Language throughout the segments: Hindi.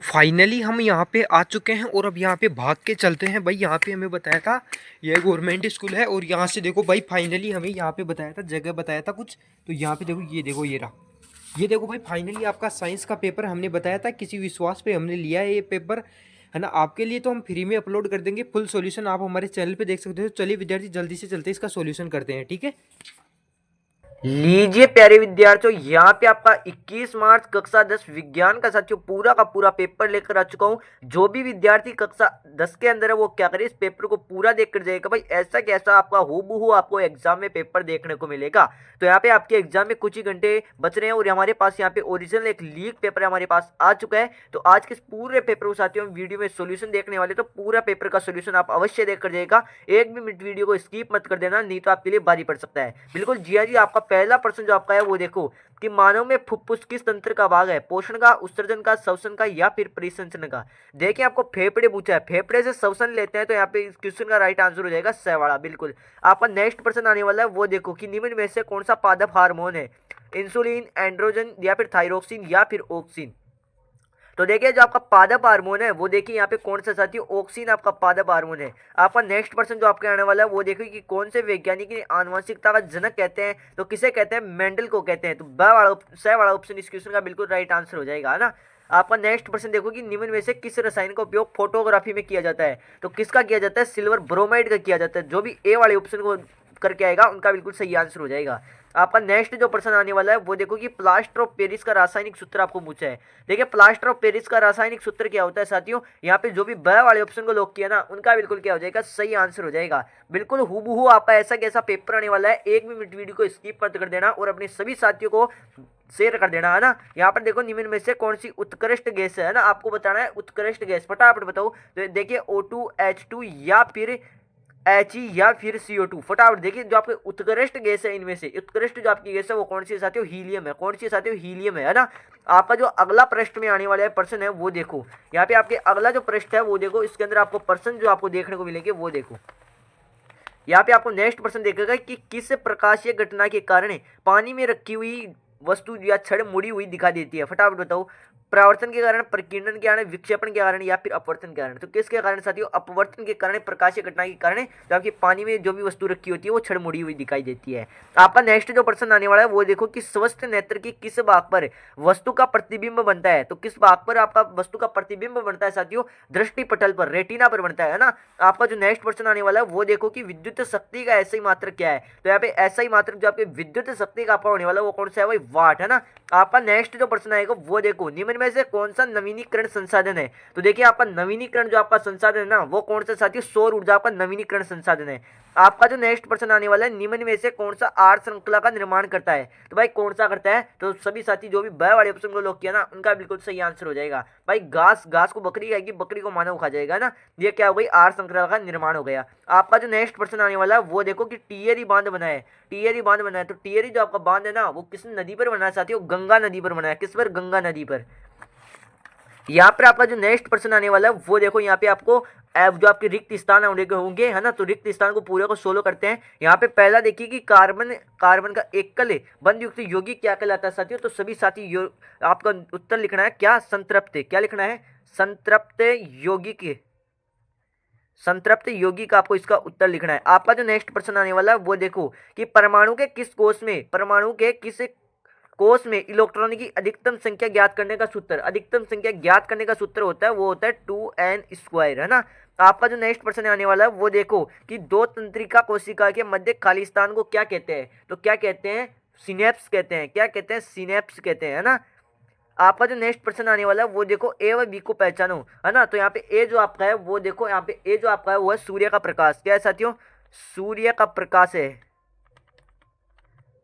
फाइनली हम यहाँ पे आ चुके हैं और अब यहाँ पे भाग के चलते हैं भाई। यहाँ पे हमें बताया था ये गवर्नमेंट स्कूल है और यहाँ से देखो भाई फाइनली हमें यहाँ पे बताया था, जगह बताया था कुछ। तो यहाँ पे देखो, ये देखो, ये रहा। ये देखो भाई, फाइनली आपका साइंस का पेपर हमने बताया था, किसी विश्वास पे हमने लिया है ये पेपर, है ना। आपके लिए तो हम फ्री में अपलोड कर देंगे फुल सॉल्यूशन, आप हमारे चैनल पे देख सकते हो। चलिए विद्यार्थी, जल्दी से चलते इसका सॉल्यूशन करते हैं, ठीक है। लीजिए प्यारे विद्यार्थियों, यहाँ पे आपका 21 मार्च कक्षा 10 विज्ञान का साथियों पूरा का पूरा पेपर लेकर आ चुका हूँ। जो भी विद्यार्थी कक्षा 10 के अंदर है वो क्या करे, इस पेपर को पूरा देख कर जाएगा भाई। ऐसा कैसा आपका हूबहू आपको एग्जाम में पेपर देखने को मिलेगा। तो यहाँ पे आपके एग्जाम में कुछ ही घंटे बच रहे हैं और हमारे पास यहाँ पे ओरिजिनल एक लीक पेपर हमारे पास आ चुका है। तो आज के इस पूरे पेपर को साथियों वीडियो में सोल्यूशन देखने वाले, तो पूरा पेपर का सोल्यूशन आप अवश्य देख कर जाएगा। एक भी मिनट वीडियो को स्किप मत कर देना, नहीं तो आपके लिए भारी पड़ सकता है। बिल्कुल जी हाँ जी, आपका पहला प्रश्न जो आपका है वो देखो कि मानव में फुफ्फुस किस तंत्र का भाग है, पोषण का, उत्सर्जन का, श्वसन का या फिर परिसंचरण का। देखिए आपको फेफड़े पूछा है, फेफड़े से श्वसन लेते हैं, तो यहाँ पे इस क्वेश्चन का राइट आंसर हो जाएगा स वाला। बिल्कुल। आपका नेक्स्ट प्रश्न आने वाला है वो देखो कि निम्न में से कौन सा पादप हार्मोन है, इंसुलिन, एंड्रोजन या फिर थायरोक्सिन या फिर ऑक्सिन। तो देखिए जो आपका पादप हार्मोन है वो देखिए यहाँ पे कौन सा साथी, ऑक्सिन आपका पादप हार्मोन है। आपका नेक्स्ट पर्सन जो आपके आने वाला है वो देखिए कि कौन से वैज्ञानिक ने आनुवंशिकता का जनक कहते हैं, तो किसे कहते हैं, मेंडल को कहते हैं। तो स वाला ऑप्शन इस क्वेश्चन का बिल्कुल राइट आंसर हो जाएगा, है ना। आपका नेक्स्ट पर्सन देखो कि निम्न में से किस रसायन का उपयोग फोटोग्राफी में किया जाता है, तो किसका किया जाता है, सिल्वर ब्रोमाइड का किया जाता है। जो भी ए वाले ऑप्शन को करके आएगा उनका बिल्कुल सही आंसर हो जाएगा। आपका नेक्स्ट जो प्रश्न आने वाला है वो देखो कि प्लास्टर ऑफ पेरिस का रासायनिक सूत्र आपको पूछा है। देखिए प्लास्टर ऑफ पेरिस का रासायनिक सूत्र क्या होता है साथियों, यहाँ पे जो भी ब वाले ऑप्शन को लॉक किया ना उनका बिल्कुल क्या हो जाएगा, सही आंसर हो जाएगा। बिल्कुल हूबहू आपका ऐसा कैसा पेपर आने वाला है। एक भी मिनट वीडियो को स्किप मत कर देना और अपने सभी साथियों को शेयर कर देना, है ना। यहाँ पर देखो निम्न में से कौन सी उत्कृष्ट गैस है ना, आपको बताना है उत्कृष्ट गैस, फटाफट बताओ। तो देखिए O2, H2 या फिर He या फिर CO2। फटाफट देखिए जो आपके उत्कृष्ट गैस है, इनमें से उत्कृष्ट जो आपकी गैस है वो कौन सी साथियों, हीलियम है। कौन सी साथियों, हीलियम है ना। आपका जो अगला प्रश्न में आने वाला है प्रश्न है वो देखो, यहाँ पे आपके अगला जो प्रश्न है वो देखो, इसके अंदर आपको प्रश्न जो आपको देखने को मिलेंगे वो देखो। यहाँ पे आपको नेक्स्ट प्रश्न देखेगा कि किस प्रकाशीय घटना के कारण पानी में रखी हुई वस्तु या छड़ मुड़ी हुई दिखा देती है। फटाफट बताओ। परावर्तन के कारण, प्रकीर्णन के कारण, विक्षेपण के कारण या फिर अपवर्तन के कारण। तो किसके कारण साथियों, अपवर्तन के कारण, प्रकाशीय घटना के कारण जो आपकी पानी में जो भी वस्तु रखी होती है वो छड़ मुड़ी हुई दिखाई देती है। आपका नेक्स्ट जो प्रश्न आने वाला है वो देखो कि स्वस्थ नेत्र की किस भाग पर वस्तु का प्रतिबिंब बनता है। तो किस भाग पर आपका वस्तु का प्रतिबिंब बनता है साथियों, दृष्टि पटल पर, रेटिना पर बनता है ना। आपका जो नेक्स्ट प्रश्न आने वाला है वो देखो कि विद्युत शक्ति का ऐसा ही मात्रक क्या है। तो यहाँ पे ऐसा ही मात्रक जो आपके विद्युत शक्ति का आपका होने वाला है वो कौन सा है भाई, वाट, है ना। आपका नेक्स्ट जो प्रश्न आएगा वो देखो निम्न में से कौन सा नवीनीकरण संसाधन है। तो देखिए आपका नवीनीकरण जो आपका संसाधन है ना वो कौन सा साथी, सौर ऊर्जा आपका नवीनीकरण संसाधन है। आपका जो नेक्स्ट प्रश्न आने वाला है निम्न में से कौन सा आर श्रृंखला का निर्माण करता है। तो भाई कौन सा करता है, तो सभी साथी जो भी ब वाले ऑप्शन को लॉक किया ना उनका बिल्कुल सही आंसर हो जाएगा भाई। घास, घास को बकरी खाएगी, बकरी को मानव खा जाएगा ना। ये क्या हो गई, आर श्रृंखला का निर्माण हो गया। आपका जो नेक्स्ट प्रश्न आने वाला है वो देखो कि टिहरी बांध बना है, टिहरी बांध बना है। तो टिहरी जो आपका बांध है ना वो किस नदी पर बना है साथियों, गंगा नदी पर बना है। किस पर, गंगा नदी पर। यहाँ पर आपका जो नेक्स्ट प्रश्न आने वाला है वो देखो, यहाँ पे आपको जो आपके रिक्त स्थान होंगे, है ना। तो रिक्त स्थान को पूरे को सोलो करते हैं। यहाँ पे पहला देखिए कि कार्बन, कार्बन का एकल बंध युक्त यौगिक क्या कहलाता है साथियों। तो सभी साथी आपका उत्तर लिखना है क्या, संतृप्त। क्या लिखना है, संतृप्त यौगिक, संतृप्त यौगिक आपको इसका उत्तर लिखना है। आपका जो नेक्स्ट प्रश्न आने वाला है वो देखो कि परमाणु के किस कोष में, परमाणु के किस कोष में इलेक्ट्रॉन की अधिकतम संख्या ज्ञात करने का सूत्र, अधिकतम संख्या ज्ञात करने का सूत्र होता है वो होता है 2n², है ना। आपका जो नेक्स्ट प्रश्न आने वाला है वो देखो कि दो तंत्रिका कोशिका के मध्य खाली स्थान को क्या कहते हैं। तो क्या कहते हैं, सिनेप्स कहते हैं। क्या कहते हैं, सिनेप्स कहते हैं, है ना। आपका जो नेक्स्ट प्रश्न आने वाला है वो देखो ए व बी को पहचानो, है ना। तो यहाँ पे ए जो आपका है वो देखो, यहाँ पे ए जो आपका है वो है सूर्य का प्रकाश। क्या है साथियों, सूर्य का प्रकाश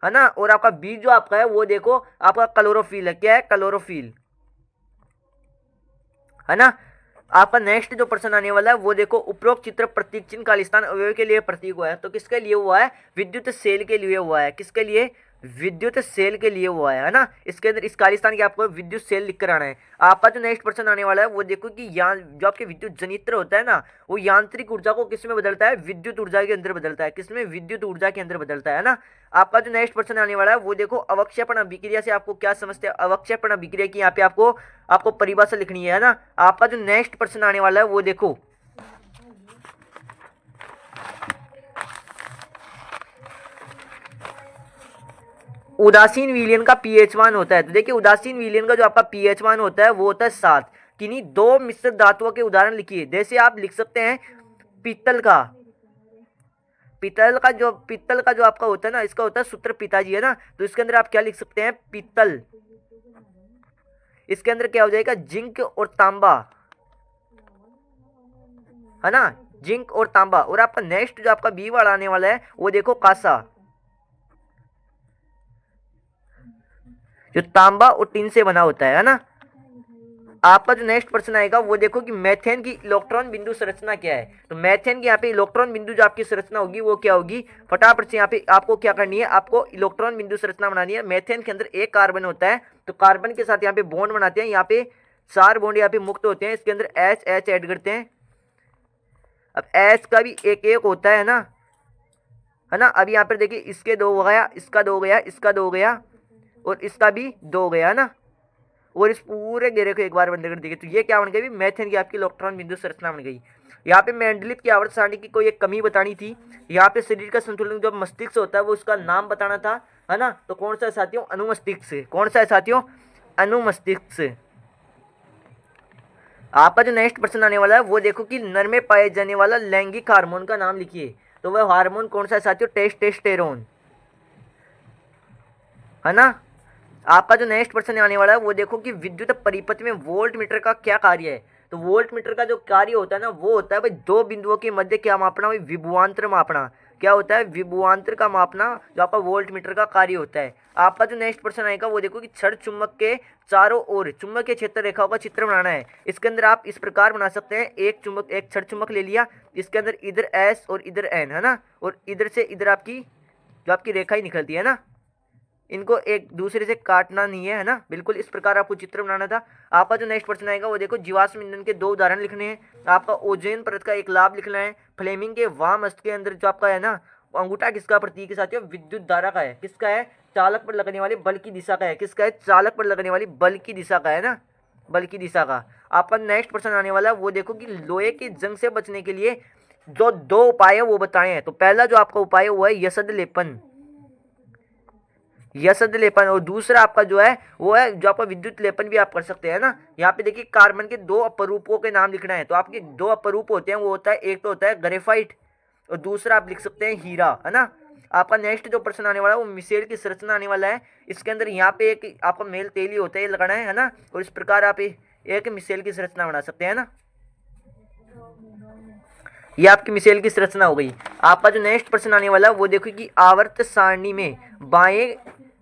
है ना। और आपका बी जो आपका है वो देखो आपका क्लोरोफिल है। क्या है, क्लोरोफिल, है ना। आपका नेक्स्ट जो प्रश्न आने वाला है वो देखो उपरोक्त चित्र प्रतीक चिन्ह खालिस्तान अवयव के लिए प्रतीक हुआ है। तो किसके लिए हुआ है, विद्युत सेल के लिए हुआ है। किसके लिए, विद्युत सेल के लिए हुआ है ना। इसके अंदर इस खालिस्तान के आपको विद्युत सेल लिख कर आना है। आपका जो नेक्स्ट प्रश्न आने वाला है वो देखो कि जो आपके विद्युत जनित्र होता है ना, वो यांत्रिक ऊर्जा को किस में बदलता है, विद्युत ऊर्जा के अंदर बदलता है। किसमें, विद्युत ऊर्जा के अंदर बदलता है ना। आपका जो नेक्स्ट प्रश्न आने वाला है वो देखो, अवक्षेपण अभिक्रिया से आपको क्या समझते हैं, अवक्षेपण अभिक्रिया की यहाँ पे आपको परिभाषा लिखनी है ना। आपका जो नेक्स्ट प्रश्न आने वाला है वो देखो, उदासीन विलयन का पीएच मान होता है। तो देखिए उदासीन विलयन का जो आपका पीएच मान होता है वो होता है 7। किन्हीं दो मिश्र धातुओं के उदाहरण लिखिए। जैसे आप लिख सकते हैं पीतल का जो आपका होता है ना, इसका होता है सूत्र पिताजी है ना। तो इसके अंदर आप क्या लिख सकते हैं, पीतल। इसके अंदर क्या हो जाएगा, जिंक और तांबा है ना, जिंक और तांबा। और आपका नेक्स्ट जो आपका बी वाला आने वाला है वो देखो, कांसा, जो तांबा और टिन से बना होता है ना। आपका जो नेक्स्ट प्रश्न आएगा वो देखो कि मेथेन की इलेक्ट्रॉन बिंदु संरचना क्या है। तो मेथेन की यहाँ पे इलेक्ट्रॉन बिंदु जो आपकी संरचना होगी वो क्या होगी, फटाफट से यहाँ पे आपको क्या करनी है, आपको इलेक्ट्रॉन बिंदु संरचना बनानी है। मेथेन के अंदर एक कार्बन होता है, तो कार्बन के साथ यहाँ पे बॉन्ड बनाते हैं। यहाँ पे 4 बॉन्ड यहाँ पे मुक्त होते हैं, इसके अंदर एच ऐड करते हैं। अब एच का भी एक होता है ना, अब यहाँ पर देखिए इसके 2 हो गया, इसका 2 हो गया, इसका 2 हो गया और इसका भी 2 हो गया ना। और इस पूरे घेरे को एक बार बंद कर देंगे तो ये क्या बन गई, मेथेन की आपकी इलेक्ट्रॉन बिंदु संरचना बन गई। यहाँ पे मेंडलीव की आवर्त सारणी की कोई एक कमी बतानी थी। यहाँ पे शरीर का संतुलन जो मस्तिष्क होता है वो उसका नाम बताना था, है ना। तो कौन सा है साथियों, अनुमस्तिष्क। कौन सा है साथियों, अनुमस्तिष्क। आपका जो नेक्स्ट प्रश्न आने वाला है वो देखो कि नर में पाए जाने वाला लैंगिक हार्मोन का नाम लिखिए। तो वह हार्मोन कौन सा है साथियों, टेस्टोस्टेरोन, है ना। आपका जो नेक्स्ट प्रश्न आने वाला है वो देखो कि विद्युत परिपथ में वोल्ट मीटर का क्या कार्य है। तो वोल्ट मीटर का जो कार्य होता है ना वो होता है भाई 2 बिंदुओं के मध्य क्या मापना, भाई विभवांतर मापना। क्या होता है, विभवांतर का मापना जो आपका वोल्ट मीटर का कार्य होता है। आपका जो नेक्स्ट प्रश्न आएगा वो देखो कि क्षण चुंबक के चारों ओर चुंबकीय क्षेत्र रेखाओं का चित्र बनाना है। इसके अंदर आप इस प्रकार बना सकते हैं, एक क्षण चुंबक ले लिया, इसके अंदर इधर एस और इधर एन, है ना। और इधर से इधर आपकी जो आपकी रेखा ही निकलती है ना, इनको एक दूसरे से काटना नहीं है ना। बिल्कुल इस प्रकार आपको चित्र बनाना था। आपका जो नेक्स्ट प्रश्न आएगा वो देखो, जीवाश्म ईंधन के 2 उदाहरण लिखने हैं। आपका ओजोन परत का एक लाभ लिखना है। फ्लेमिंग के वाम हस्त के अंदर जो आपका है ना, अंगूठा किसका प्रतीक है साथियों, विद्युत धारा का है। किसका है, चालक पर लगने वाले बल की दिशा का है। किसका है, चालक पर लगने वाली बल की दिशा का है ना, बल की दिशा का। आपका नेक्स्ट प्रश्न आने वाला है वो देखो कि लोहे की जंग से बचने के लिए जो 2 उपाय है वो बताए हैं। तो पहला जो आपका उपाय है वो है यसद लेपन, और दूसरा आपका जो है वो है जो आपका विद्युत लेपन भी आप कर सकते हैं ना। यहाँ पे देखिए कार्बन के 2 अपरूपों के नाम लिखना है। तो आपके 2 अपरूप होते हैं, वो होता है, एक तो होता है ग्रेफाइट और दूसरा आप लिख सकते हैं हीरा, है ना। आपका नेक्स्ट जो प्रश्न आने वाला है वो मिसेल की संरचना आने वाला है। इसके अंदर यहाँ पे एक आपका मेल तेली होता है, ये लगाना है ना। और इस प्रकार आप एक मिसेल की संरचना बना सकते हैं ना। ये आपकी मिसेल की संरचना हो गई। आपका जो नेक्स्ट प्रश्न आने वाला है वो देखो कि आवर्त सारणी में बाएं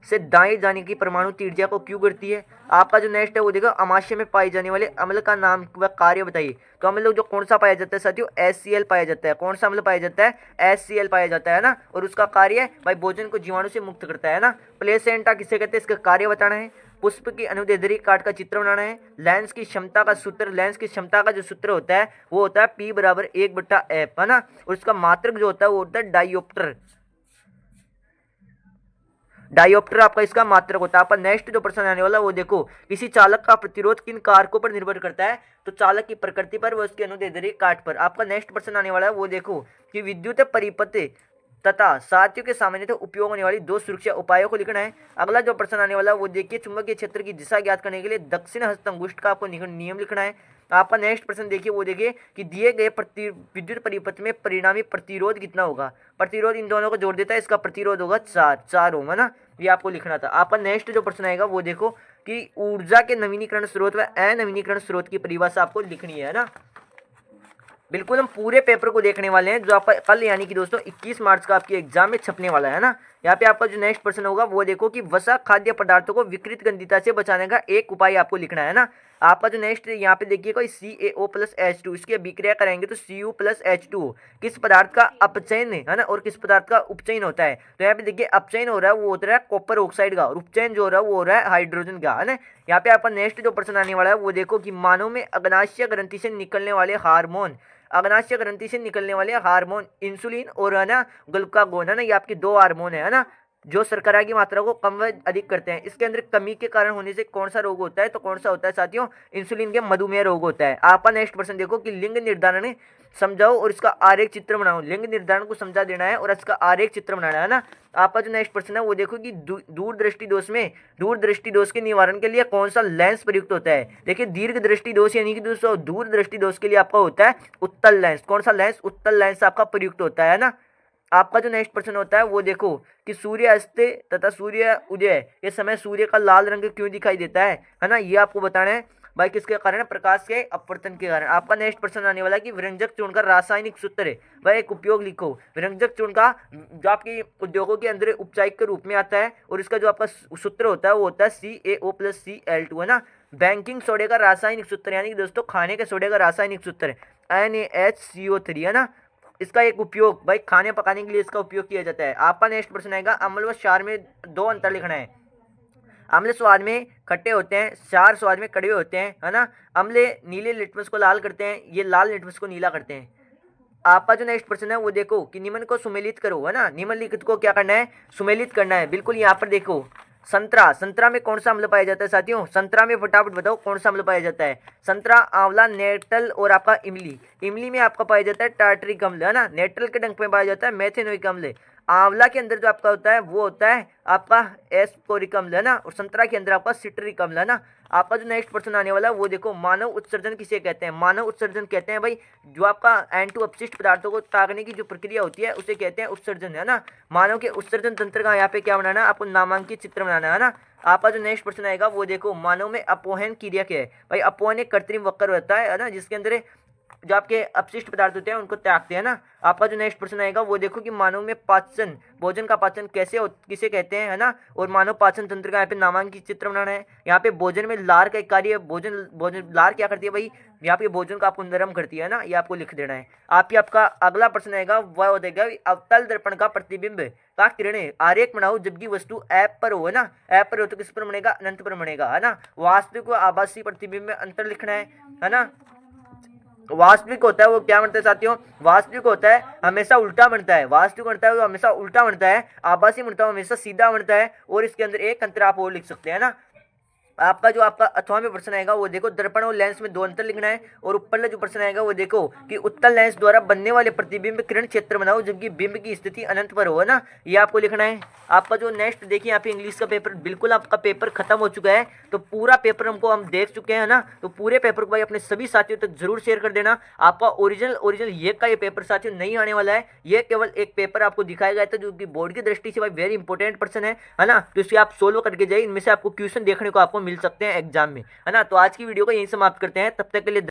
से दाएं जाने की परमाणु त्रिज्या को क्यों करती है। आपका जो नेक्स्ट है वो देखो, अमाशय में पाए जाने वाले अम्ल का नाम व कार्य बताइए। तो अम्ल जो कौन सा पाया जाता है साथियों, HCl पाया जाता है। कौन सा अम्ल पाया जाता है, HCl पाया जाता है ना। और उसका कार्य भाई भोजन को जीवाणु से मुक्त करता है ना। प्लेसेंटा किसे कहते हैं, इसका कार्य बताना है। पुष्प की अनुदैर्ध्य काट का चित्र बनाना है। लेंस की क्षमता का जो सूत्र होता है वो होता है P = 1/f, है ना। और उसका मात्रक जो होता है वो होता है डायोप्टर आपका इसका मात्रक होता है। आपका नेक्स्ट जो प्रश्न आने वाला वो देखो, किसी चालक का प्रतिरोध किन कारकों पर निर्भर करता है। तो चालक की प्रकृति पर व उसके अनुदैर्ध्य काट पर। आपका नेक्स्ट प्रश्न आने वाला है वो देखो कि विद्युत परिपथ तथा साथियों के सामान्यतः उपयोग होने वाली 2 सुरक्षा उपायों को लिखना है। अगला जो प्रश्न आने वाला है वो देखिए, चुंबकीय क्षेत्र की दिशा ज्ञात करने के लिए दक्षिण हस्त अंगुष्ठ का आपको नियम लिखना है। आपका नेक्स्ट प्रश्न देखिए वो देखिए कि दिए गए विद्युत परिपथ में परिणामी प्रतिरोध कितना होगा। प्रतिरोध इन दोनों को जोड़ देता है, इसका प्रतिरोध होगा 4 ओम, है ना। ये आपको लिखना था। आपका नेक्स्ट जो प्रश्न आएगा वो देखो कि ऊर्जा के नवीनीकरण स्रोत व अनवीनीकरण स्रोत की परिभाषा आपको लिखनी है ना। बिल्कुल हम पूरे पेपर को देखने वाले हैं जो आपका कल यानी कि दोस्तों 21 मार्च का आपके एग्जाम में छपने वाला है ना। यहाँ पे आपका जो नेक्स्ट प्रश्न होगा वो देखो कि वसा खाद्य पदार्थों को विकृत गंधिता से बचाने का एक उपाय आपको लिखना है ना। आपका जो नेक्स्ट यहाँ पे देखिएगा CaO+H2 इसकी अभिक्रिया कराएंगे तो Cu+H2 किस पदार्थ का अपचयन है ना और किस पदार्थ का उपचयन होता है। तो यहाँ पे देखिए अपचयन हो रहा है वो होता है कॉपर ऑक्साइड का और उपचयन जो हो रहा है वो हो रहा है हाइड्रोजन का, है ना। यहाँ पे आपका नेक्स्ट जो प्रश्न आने वाला है वो देखो कि मानव में अग्नाशय ग्रंथि से निकलने वाले हार्मोन, अग्नाशय ग्रंथि से निकलने वाले हार्मोन इंसुलिन और है ना ग्लूकागोन, है ना, ये आपके दो हार्मोन है ना, जो शर्करा की मात्रा को कम व अधिक करते हैं। इसके अंदर कमी के कारण होने से कौन सा रोग होता है, तो कौन सा होता है साथियों, इंसुलिन के मधुमेह रोग होता है। आपका नेक्स्ट प्रश्न देखो कि लिंग निर्धारण समझाओ और इसका आरेख चित्र बनाओ। लिंग निर्धारण को समझा देना है और इसका आरेख चित्र बनाना है ना। आपका जो नेक्स्ट प्रश्न है वो देखो कि दूरदृष्टि दोष में दूरदृष्टि दोष के निवारण के लिए कौन सा लेंस प्रयुक्त होता है। देखिए दीर्घ दृष्टि दोष यानी कि दोस्तों दूरदृष्टि दोष के लिए आपका होता है उत्तल लेंस। कौन सा लेंस, उत्तल लेंस आपका प्रयुक्त होता है ना। आपका जो नेक्स्ट प्रश्न होता है वो देखो कि सूर्य अस्त तथा सूर्य उदय ये समय सूर्य का लाल रंग क्यों दिखाई देता है ना, ये आपको बताना है भाई किसके कारण, प्रकाश के अपवर्तन के कारण। आपका नेक्स्ट प्रश्न आने वाला है कि व्यंजक चूर्ण का रासायनिक सूत्र है वह एक उपयोग लिखो। व्यंजक चूर्ण का जो आपके उद्योगों के अंदर उपचायक के रूप में आता है और इसका जो आपका सूत्र होता है वो होता है CaO+Cl2, है ना। बैंकिंग सोडे का रासायनिक सूत्र यानी कि दोस्तों खाने के सोडे का रासायनिक सूत्र NaHCO3, है ना। इसका एक उपयोग भाई खाने पकाने के लिए इसका उपयोग किया जाता है। आपका नेक्स्ट प्रश्न आएगा अम्ल व क्षार में दो अंतर लिखना है। अम्ल स्वाद में खट्टे होते हैं, क्षार स्वाद में कड़वे होते हैं, है ना। अम्ल नीले लिटमस को लाल करते हैं, ये लाल लिटमस को नीला करते हैं। आपका जो नेक्स्ट प्रश्न है वो देखो कि निम्न को सुमेलित करो, है ना। निम्नलिखित को क्या करना है, सुमेलित करना है। बिल्कुल यहाँ पर देखो संतरा, संतरा में कौन सा अम्ल पाया जाता है साथियों, संतरा में फटाफट बताओ कौन सा अम्ल पाया जाता है। संतरा, आंवला, नेटल और आपका इमली। इमली में आपका पाया जाता है टार्टरिक अम्ल, है ना। नेटल के डंक में पाया जाता है मेथेनोइक अम्ल। आंवला के अंदर जो आपका होता है वो होता है आपका एस्कोरिक अम्ल, है ना। और संतरा के अंदर आपका सिट्रिक अम्ल, है ना। आपका जो नेक्स्ट प्रश्न आने वाला है वो देखो मानव उत्सर्जन किसे कहते हैं। मानव उत्सर्जन कहते हैं भाई जो आपका N2 अपशिष्ट पदार्थों को तागने की जो प्रक्रिया होती है उसे कहते हैं उत्सर्जन, है ना। मानव के उत्सर्जन तंत्र का यहाँ पे क्या बनाना है, आपको नामांकित चित्र बनाना है ना। आपका जो नेक्स्ट प्रश्न आएगा वो देखो मानव में अपोहन क्रिया क्या है। भाई अपोहन एक कृत्रिम वक्र होता है ना, जिसके अंदर जो आपके अपशिष्ट पदार्थ होते हैं उनको त्यागते हैं ना। आपका जो नेक्स्ट प्रश्न आएगा वो देखो कि मानव में पाचन, भोजन का पाचन किसे कहते हैं, है ना। और मानव पाचन तंत्र का यहाँ पे नामांकित चित्र बनाना है। यहाँ पे भोजन में लार का एक कार्य, भोजन लार क्या करती है भाई, यहाँ पे भोजन का आपको नरम करती है ना, ये आपको लिख देना है। आपका अगला प्रश्न आएगा वह हो जाएगा अवतल दर्पण का प्रतिबिंब का किरणें आरेख बनाओ जबकि वस्तु ऐप पर हो, है ना। ऐप पर हो तो किस पर बनेगा, अनंत पर बनेगा, है ना। वास्तविक व आभासी प्रतिबिंब में अंतर लिखना है ना। वास्तविक होता है वो क्या बनता है साथियों, वास्तविक होता है हमेशा उल्टा बनता है, वास्तविक बनता है वो हमेशा उल्टा बनता है, आभासी बनता है हमेशा सीधा बनता है। और इसके अंदर एक अंतर आप और लिख सकते हैं ना। आपका जो आपका 8वां में प्रश्न आएगा वो देखो दर्पण और लेंस में दो अंतर लिखना है। और ऊपर जो प्रश्न आएगा वो देखो कि उत्तल लेंस द्वारा बनने वाले प्रतिबिंब किरण क्षेत्र बनाओ जबकि बिंब की स्थिति अनंत पर हो, है ना, ये आपको लिखना है। आपका जो नेक्स्ट देखिए यहाँ पे इंग्लिश का पेपर बिल्कुल आपका पेपर खत्म हो चुका है, तो पूरा पेपर हम देख चुके हैं ना। तो पूरे पेपर को भाई अपने सभी साथियों तक जरूर शेयर कर देना। आपका ओरिजिनल ये का ये पेपर साथियों नहीं आने वाला है, ये केवल एक पेपर आपको दिखाया गया था जो कि बोर्ड की दृष्टि से भाई वेरी इंपॉर्टेंट पर्सन है ना। तो इसे आप सोल्व करके जाइए, इनमें से आपको क्वेश्चन देखने को आपको मिल सकते हैं एग्जाम में, है ना। तो आज की वीडियो को यहीं समाप्त करते हैं, तब तक के लिए